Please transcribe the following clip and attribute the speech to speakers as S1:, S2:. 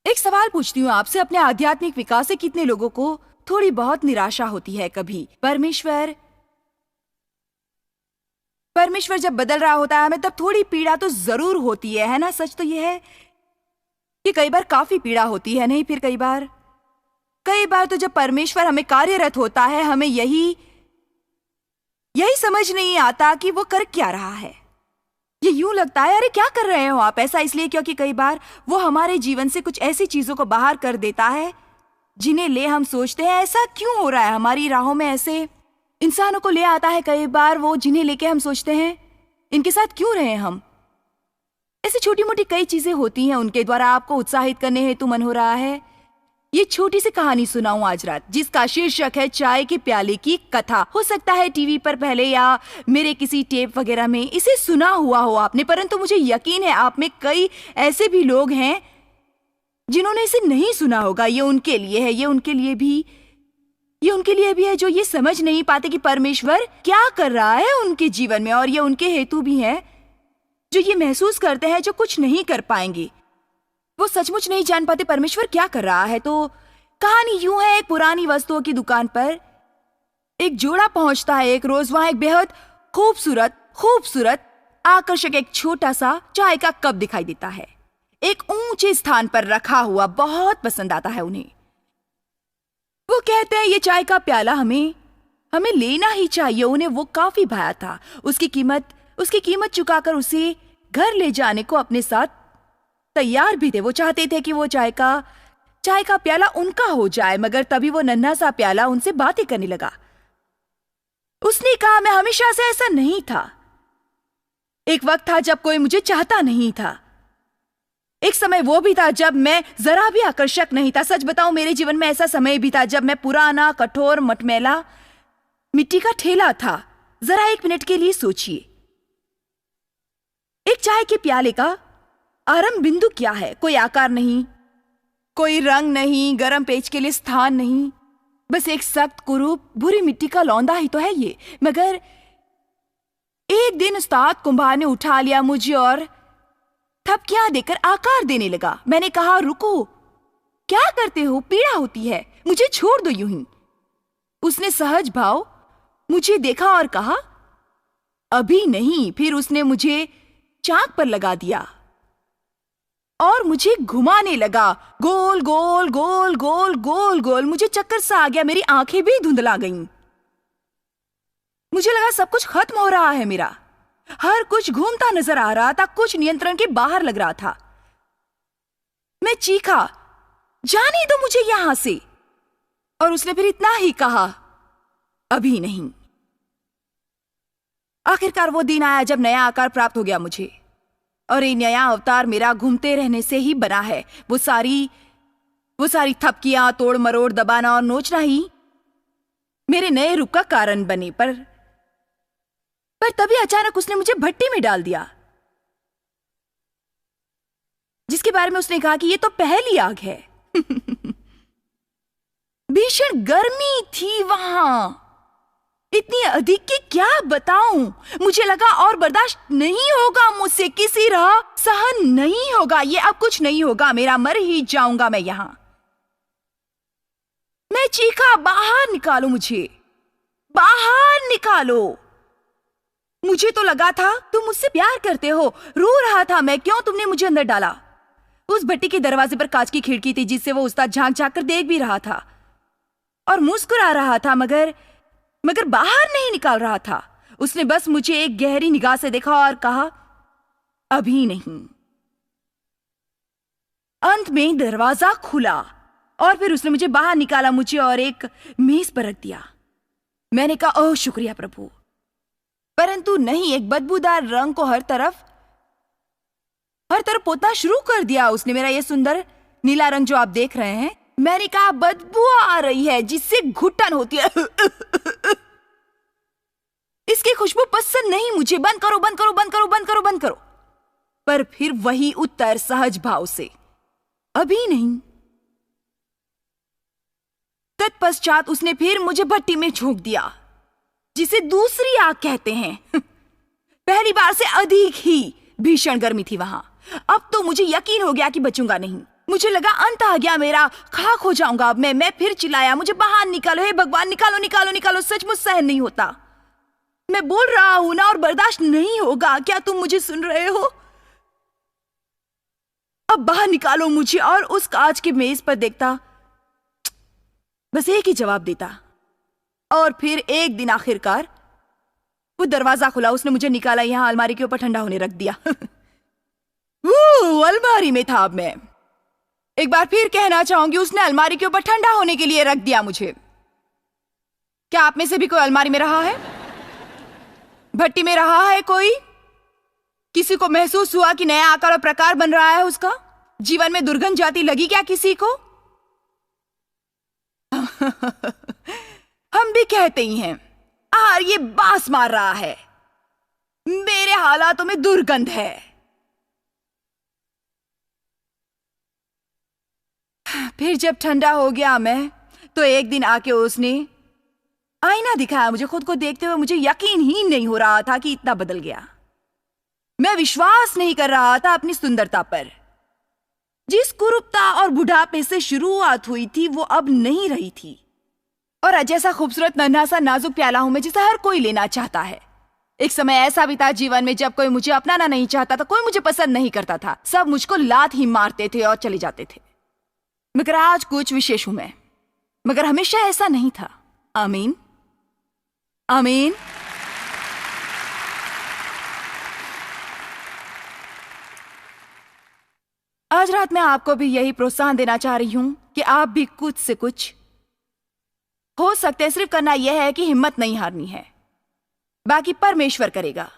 S1: एक सवाल पूछती हूँ आपसे, अपने आध्यात्मिक विकास से कितने लोगों को थोड़ी बहुत निराशा होती है कभी? परमेश्वर जब बदल रहा होता है हमें, तब थोड़ी पीड़ा तो जरूर होती है ना? सच तो यह है कि कई बार काफी पीड़ा होती है, नहीं? फिर कई बार तो जब परमेश्वर हमें कार्यरत होता है, हमें यही समझ नहीं आता कि वो कर क्या रहा है। ये यूं लगता है, अरे क्या कर रहे हो आप? ऐसा इसलिए क्योंकि कई बार वो हमारे जीवन से कुछ ऐसी चीजों को बाहर कर देता है जिन्हें ले हम सोचते हैं ऐसा क्यों हो रहा है। हमारी राहों में ऐसे इंसानों को ले आता है कई बार वो, जिन्हें लेके हम सोचते हैं इनके साथ क्यों रहे हम। ऐसी छोटी मोटी कई चीजें होती हैं, उनके द्वारा आपको उत्साहित करने हेतु मन हो रहा है ये छोटी सी कहानी सुनाऊं आज रात, जिसका शीर्षक है चाय के प्याले की कथा। हो सकता है टीवी पर पहले या मेरे किसी टेप वगैरह में इसे सुना हुआ हो आपने, परंतु मुझे यकीन है आप में कई ऐसे भी लोग हैं जिन्होंने इसे नहीं सुना होगा। ये उनके लिए है, ये उनके लिए भी है जो ये समझ नहीं पाते कि परमेश्वर क्या कर रहा है उनके जीवन में, और ये उनके हेतु भी है जो ये महसूस करते हैं जो कुछ नहीं कर पाएंगे। वो सचमुच नहीं जान पाते परमेश्वर क्या कर रहा है। तो कहानी यूं है, एक पुरानी वस्तुओं की दुकान पर एक जोड़ा पहुंचता है एक रोज। वहां एक बेहद खूबसूरत आकर्षक एक छोटा सा चाय का कप दिखाई देता है, एक ऊंचे स्थान पर रखा हुआ। बहुत पसंद आता है उन्हें। वो कहते हैं ये चाय का प्याला हमें लेना ही चाहिए। उन्हें वो काफी भाया था। उसकी कीमत चुकाकर उसे घर ले जाने को अपने साथ तैयार भी थे। वो चाहते थे कि वो चाय का प्याला उनका हो जाए, मगर तभी वो नन्हा सा प्याला उनसे बातें करने लगा। उसने कहा, मैं हमेशा से ऐसा नहीं था। एक वक्त था जब कोई मुझे चाहता नहीं था। एक समय वो भी था जब मैं जरा भी आकर्षक नहीं था। सच बताऊं, मेरे जीवन में ऐसा समय भी था जब मैं पुराना, कठोर, मटमैला मिट्टी का ठेला था। जरा एक मिनट के लिए सोचिए, एक चाय के प्याले का आरंभ बिंदु क्या है? कोई आकार नहीं, कोई रंग नहीं, गरम पेच के लिए स्थान नहीं, बस एक सख्त कुरूप बुरी मिट्टी का लौंदा ही तो है ये। मगर एक दिन उस्ताद कुंभार ने उठा लिया मुझे और थपकियां देकर आकार देने लगा। मैंने कहा, रुको, क्या करते हो? पीड़ा होती है, मुझे छोड़ दो यूं ही। उसने सहज भाव मुझे देखा और कहा, अभी नहीं। फिर उसने मुझे चाक पर लगा दिया और मुझे घुमाने लगा, गोल गोल गोल गोल गोल गोल। मुझे चक्कर सा आ गया, मेरी आंखें भी धुंधला गईं। मुझे लगा सब कुछ खत्म हो रहा है मेरा। हर कुछ घूमता नजर आ रहा था, कुछ नियंत्रण के बाहर लग रहा था। मैं चीखा, जाने दो मुझे यहां से। और उसने फिर इतना ही कहा, अभी नहीं। आखिरकार वो दिन आया जब नया आकार प्राप्त हो गया मुझे, और ये नया अवतार मेरा घूमते रहने से ही बना है। वो सारी थपकियां, तोड़ मरोड़, दबाना और नोचना ही मेरे नए रूप का कारण बने। पर तभी अचानक उसने मुझे भट्टी में डाल दिया, जिसके बारे में उसने कहा कि ये तो पहली आग है। भीषण गर्मी थी वहां, इतनी अधिक कि क्या बताऊं। मुझे लगा और बर्दाश्त नहीं होगा मुझसे, किसी राह सहन नहीं होगा। ये अब कुछ नहीं होगा मेरा, मर ही जाऊंगा मैं यहां। मैं चीखा, बाहर निकालो मुझे, बाहर निकालो। मुझे तो लगा था तुम मुझसे प्यार करते हो। रो रहा था मैं, क्यों तुमने मुझे अंदर डाला? उस भट्टी के दरवाजे पर कांच की खिड़की थी जिससे वो उस्ताद झांक झांक कर देख भी रहा था और मुस्कुरा रहा था, मगर बाहर नहीं निकाल रहा था। उसने बस मुझे एक गहरी निगाह से देखा और कहा, अभी नहीं। अंत में दरवाजा खुला और फिर उसने मुझे बाहर निकाला, मुझे और एक मेज पर रख दिया। मैंने कहा, ओह शुक्रिया प्रभु। परंतु नहीं, एक बदबूदार रंग को हर तरफ पोतना शुरू कर दिया उसने। मेरा ये सुंदर नीला रंग जो आप देख रहे हैं, मैंने कहा, बदबू आ रही है जिससे घुटन होती है। इसकी खुशबू पसंद नहीं मुझे, बंद करो बंद करो बंद करो बंद करो बंद करो। पर फिर वही उत्तर सहज भाव से, अभी नहीं। तत्पश्चात उसने फिर मुझे भट्टी में झोंक दिया, जिसे दूसरी आग कहते हैं। पहली बार से अधिक ही भीषण गर्मी थी वहां। अब तो मुझे यकीन हो गया कि बचूंगा नहीं। मुझे लगा अंत आ गया मेरा, खाक हो जाऊंगा अब मैं फिर चिल्लाया, मुझे बाहर निकालो, हे भगवान निकालो निकालो निकालो, सचमुच सहन नहीं होता। मैं बोल रहा हूं ना और बर्दाश्त नहीं होगा, क्या तुम मुझे सुन रहे हो? अब बाहर निकालो मुझे। और उस कांच की मेज पर देखता, बस एक ही जवाब देता। और फिर एक दिन आखिरकार वो दरवाजा खुला, उसने मुझे निकाला, यहां अलमारी के ऊपर ठंडा होने रख दिया। अलमारी में था अब मैं। एक बार फिर कहना चाहूंगी, उसने अलमारी के ऊपर ठंडा होने के लिए रख दिया मुझे। क्या आप में से भी कोई अलमारी में रहा है? भट्टी में रहा है कोई? किसी को महसूस हुआ कि नया आकार और प्रकार बन रहा है उसका? जीवन में दुर्गंध जाती लगी क्या किसी को? हम भी कहते ही हैं, यार ये बांस मार रहा है, मेरे हालातों में दुर्गंध है। फिर जब ठंडा हो गया मैं, तो एक दिन आके उसने आईना दिखाया मुझे। खुद को देखते हुए मुझे यकीन ही नहीं हो रहा था कि इतना बदल गया। मैं विश्वास नहीं कर रहा था अपनी सुंदरता पर। जिस कुरूपता और बुढ़ापे से शुरुआत हुई थी वो अब नहीं रही थी। और आज ऐसा खूबसूरत नन्हा सा नाजुक प्याला हूं मैं, जिसे हर कोई लेना चाहता है। एक समय ऐसा भी था जीवन में जब कोई मुझे अपनाना नहीं चाहता था, कोई मुझे पसंद नहीं करता था, सब मुझको लात ही मारते थे और चले जाते थे। मगर आज कुछ विशेष हूं मैं, मगर हमेशा ऐसा नहीं था। आमीन आमीन। आज रात मैं आपको भी यही प्रोत्साहन देना चाह रही हूं कि आप भी कुछ से कुछ हो सकते हैं। सिर्फ करना यह है कि हिम्मत नहीं हारनी है, बाकी परमेश्वर करेगा।